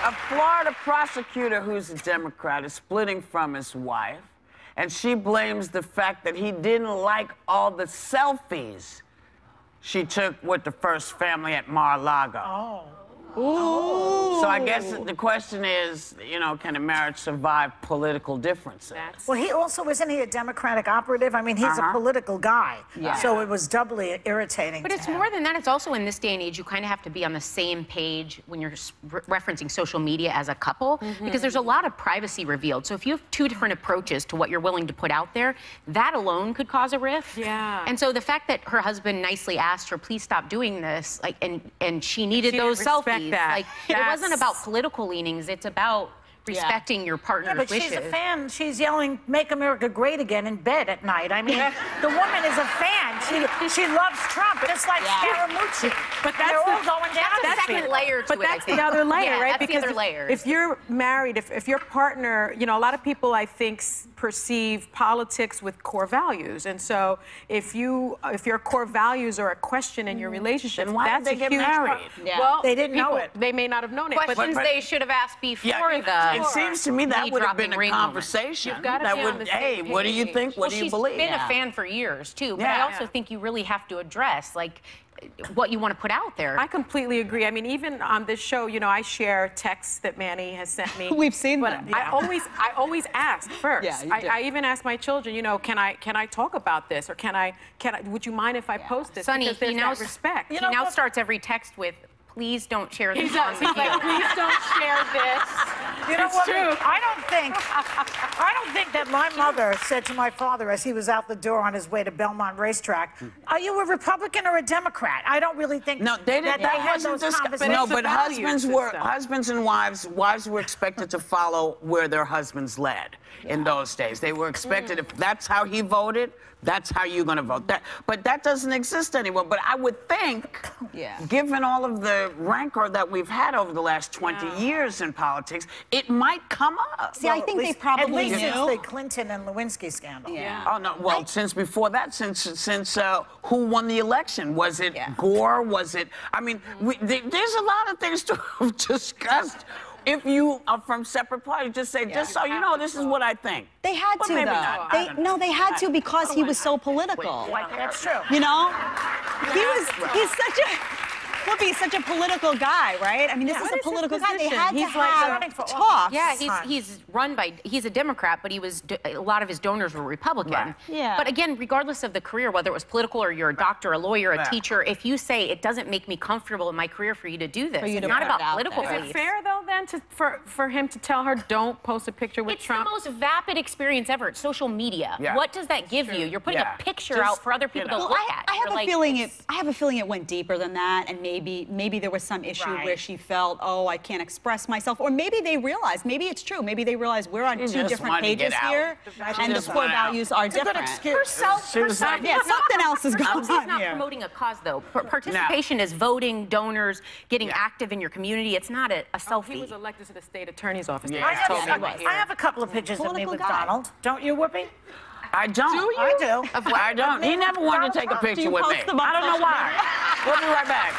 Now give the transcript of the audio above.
A Florida prosecutor who's a Democrat is splitting from his wife, and she blames the fact that he didn't like all the selfies she took with the first family at Mar-a-Lago. Oh. Ooh. So I guess the question is, you know, can a marriage survive political differences? Well, he also, isn't he a Democratic operative? I mean, he's a political guy. Yeah. So it was doubly irritating. But it's more than that. It's also in this day and age, you kind of have to be on the same page when you're referencing social media as a couple, because there's a lot of privacy revealed. So if you have two different approaches to what you're willing to put out there, that alone could cause a rift. Yeah. And so the fact that her husband nicely asked her, please stop doing this, like, and she needed those selfies. Like, it wasn't about political leanings. It's about respecting your partner's wishes. But she's a fan. She's yelling, "Make America Great Again" in bed at night. I mean, the woman is a fan. She loves Trump, just like Scaramucci. But they're all going down. That's the second layer to but it, that's the other layer, right? That's because the other layer. if you're married, if your partner, you know, a lot of people, I think, perceive politics with core values, and so if your core values are a question in your relationship, then why did they get married? Well, they didn't know it. They may not have known it. Questions they should have asked before It seems to me that would have been a conversation. You've got to be on the same hey, what do you think? What do you believe? She's been a fan for years, too. But I also think you really have to address, like, what you want to put out there. I completely agree. I mean, even on this show, you know, I share texts that Manny has sent me. We've seen but them. I always ask first. Yeah, I even ask my children, you know, can I talk about this, or would you mind if I post this? Sonny, because there's that respect. He now starts every text with, please don't share this on He's like, please don't share this. You know what? True. I don't think that my mother said to my father as he was out the door on his way to Belmont Racetrack, "Are you a Republican or a Democrat?" I don't really think they didn't. that they had those conversations. No, but husbands and wives were expected to follow where their husbands led in those days. They were expected, if that's how he voted, that's how you're going to vote. But that doesn't exist anymore. But I would think, given all of the rancor that we've had over the last 20 years in politics, it might come up. See, I think they probably at least knew. since the Clinton and Lewinsky scandal. Oh no! Well, since before that, since who won the election? Was it Gore? Was it? I mean, there's a lot of things to have discussed. If you are from separate parties, just say, just so you know, this is what I think. They had to, maybe though. not. They had to because he was so political. That's true. You know? He's such a political guy, right? I mean, this is a political guy. They had to have talks. Yeah, he's a Democrat, but a lot of his donors were Republican. Right. Yeah. But again, regardless of the career, whether it was political or you're a doctor, a lawyer, a teacher, if you say it doesn't make me comfortable in my career for you to do this, it's not about political beliefs. Is it fair, though, then, for him to tell her, don't post a picture with Trump? It's the most vapid experience ever. It's social media. Yeah. What does that give you? You're putting a picture out for other people to look at. I have a feeling it went deeper than that, and maybe there was some issue where she felt, oh, I can't express myself, or maybe they realized, maybe it's true, maybe they realized we're on two different pages here, and the core values are different. Something else is going on here. He's not promoting a cause, though. Participation is voting, donors, getting active in your community. It's not a selfie. He was elected to the state attorney's office. I have a couple of pictures of me with Donald. Don't you, Whoopi? I don't. Do you? I do. I don't. He never wanted to take a picture with me. I don't know why. We'll be right back.